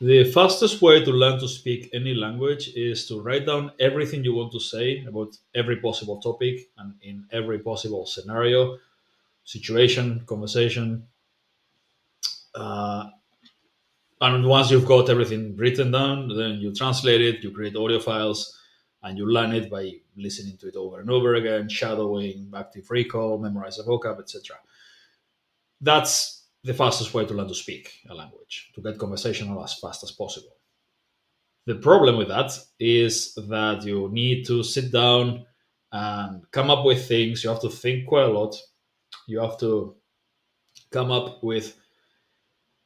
The fastest way to learn to speak any language is to write down everything you want to say about every possible topic and in every possible scenario, situation, conversation. Uh, and once you've got everything written down, then you translate it, you create audio files, and you learn it by listening to it over and over again, shadowing, active recall, memorize the vocab, etc. That's the fastest way to learn to speak a language, to get conversational as fast as possible. The problem with that is that you need to sit down and come up with things. You have to think quite a lot. You have to come up with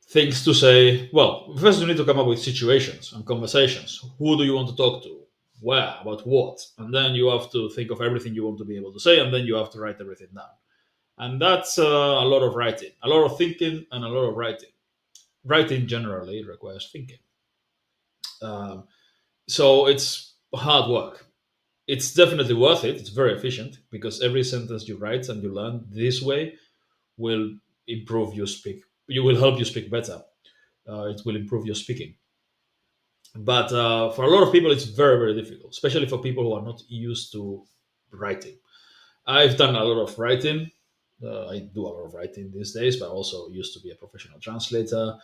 things to say. Well, first you need to come up with situations and conversations. Who do you want to talk to? Where? About what? And then you have to think of everything you want to be able to say, and then you have to write everything down. And that's a lot of writing, a lot of thinking, and a lot of writing. Writing generally requires thinking. Um, so it's hard work. It's definitely worth it. It's very efficient because every sentence you write and you learn this way will improve your speak. You will help you speak better. It will improve your speaking. But for a lot of people, it's very, very difficult, especially for people who are not used to writing. I've done a lot of writing. I do a lot of writing these days, but I also used to be a professional translator.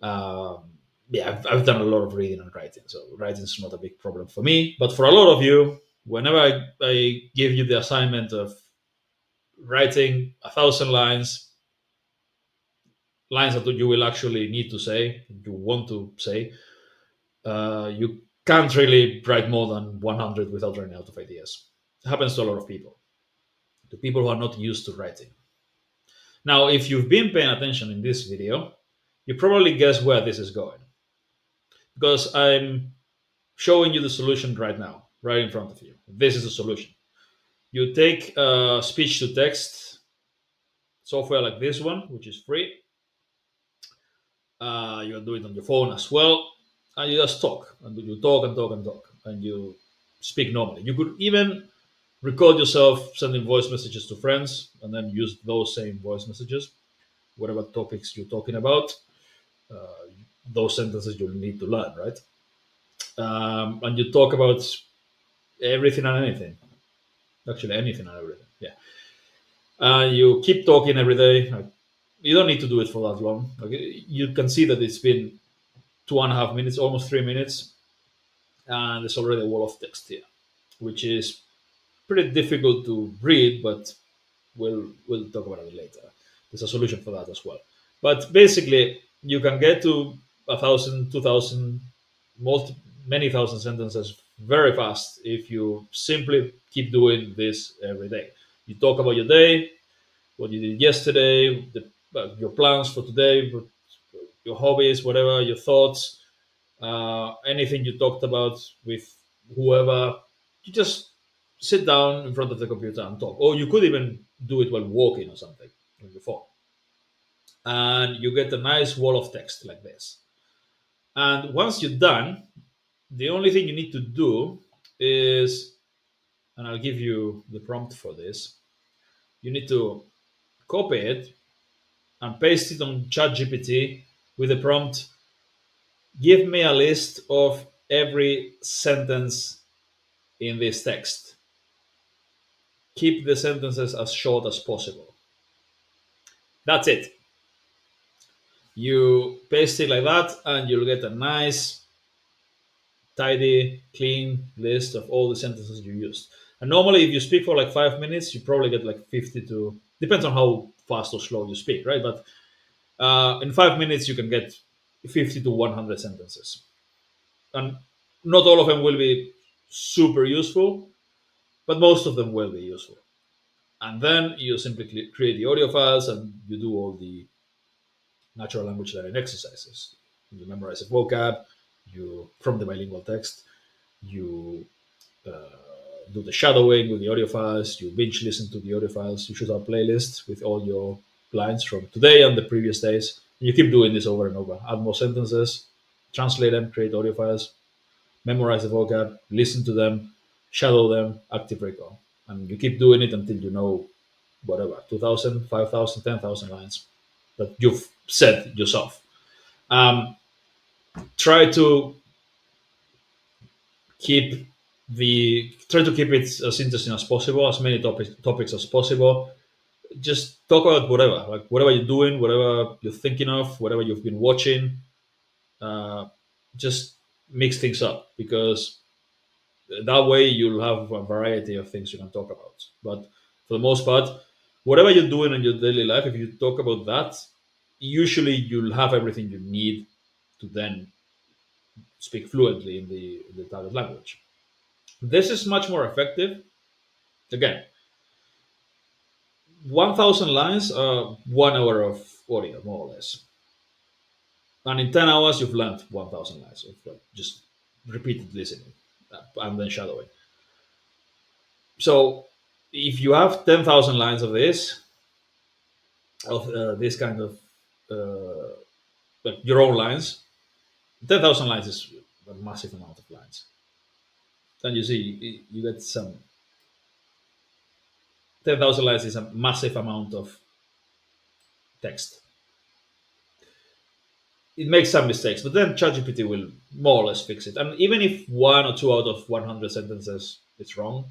Um, yeah, I've done a lot of reading and writing, so writing is not a big problem for me. But for a lot of you, whenever I give you the assignment of writing 1,000 lines, lines that you will actually need to say, you want to say, you can't really write more than 100 without running out of ideas. It happens to a lot of people, to people who are not used to writing. Now, if you've been paying attention in this video, you probably guess where this is going because I'm showing you the solution right now, right in front of you. This is the solution. You take speech to text software like this one, which is free. You can do it on your phone as well, and you just talk and you talk and talk and talk, and you speak normally. You could even record yourself sending voice messages to friends, and then use those same voice messages, whatever topics you're talking about. Uh, those sentences you'll need to learn, right? And you talk about everything and anything. Actually, anything and everything. Yeah. You keep talking every day. Like, you don't need to do it for that long. Okay, you can see that it's been 2.5 minutes, almost 3 minutes, and there's already a wall of text here, which is pretty difficult to read, but we'll talk about it later. There's a solution for that as well. But basically, you can get to 1,000, 2,000, many thousand sentences very fast if you simply keep doing this every day. You talk about your day, what you did yesterday, your plans for today, your hobbies, whatever, your thoughts, anything you talked about with whoever. You just sit down in front of the computer and talk. Or you could even do it while walking or something on your phone. And you get a nice wall of text like this. And once you're done, the only thing you need to do is, and I'll give you the prompt for this, you need to copy it and paste it on ChatGPT with the prompt, give me a list of every sentence in this text. Keep the sentences as short as possible. That's it. You paste it like that, and you'll get a nice, tidy, clean list of all the sentences you used. And normally, if you speak for like 5 minutes, you probably get like 50 to, depends on how fast or slow you speak, right? But in 5 minutes, you can get 50 to 100 sentences. And not all of them will be super useful, but most of them will be useful. And then you simply create the audio files and you do all the natural language learning exercises. You memorize a vocab, you from the bilingual text, you do the shadowing with the audio files, you binge listen to the audio files, you should have a playlist with all your lines from today and the previous days. You keep doing this over and over. Add more sentences, translate them, create audio files, memorize the vocab, listen to them, shadow them, active recall. And you keep doing it until you know whatever, 2,000, 5,000, 10,000 lines that you've said yourself. Um, Try to keep try to keep it as interesting as possible, as many topics as possible. Just talk about whatever, like whatever you're doing, whatever you're thinking of, whatever you've been watching. Uh, just mix things up, because that way you'll have a variety of things you can talk about. But for the most part, whatever you're doing in your daily life, if you talk about that, usually you'll have everything you need to then speak fluently in the target language. This is much more effective. Again, 1,000 lines are 1 hour of audio, more or less. And in 10 hours, you've learned 1,000 lines of like just repeated listening, and then shadowing. So if you have 10,000 lines of this kind of uh, like your own lines, 10,000 lines is a massive amount of lines. Then you see, you get some 10,000 lines is a massive amount of text. It makes some mistakes, but then ChatGPT will more or less fix it. And even if one or two out of 100 sentences is wrong,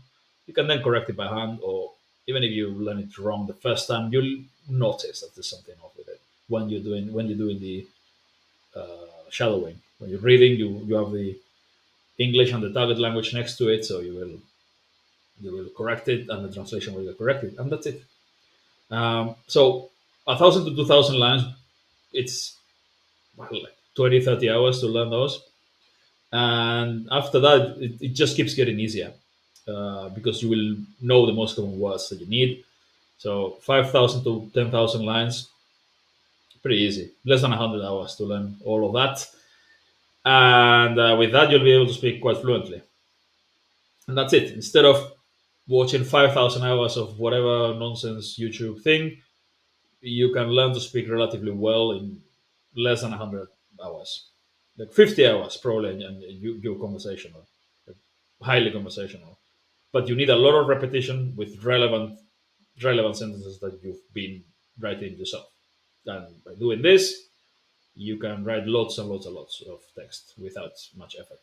you can then correct it by hand, or even if you learn it wrong the first time, you'll notice that there's something off with it when you're doing the shadowing. When you're reading, you have the English and the target language next to it, so you will correct it, and the translation will get corrected, and that's it. So 1,000 to 2,000 lines, it's well, like 20, 30 hours to learn those. And after that, it just keeps getting easier, because you will know the most common words that you need. So 5,000 to 10,000 lines, pretty easy. Less than 100 hours to learn all of that. And with that, you'll be able to speak quite fluently. And that's it. Instead of watching 5,000 hours of whatever nonsense YouTube thing, you can learn to speak relatively well in less than 100 hours. Like 50 hours probably, and you're conversational, like highly conversational. But you need a lot of repetition with relevant sentences that you've been writing yourself. And by doing this, you can write lots and lots and lots of text without much effort.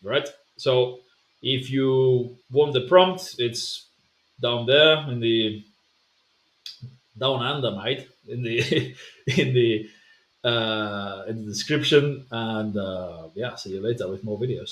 Right? So if you want the prompt, it's down there in the down under, mate, in the in the in the description. And yeah, see you later with more videos.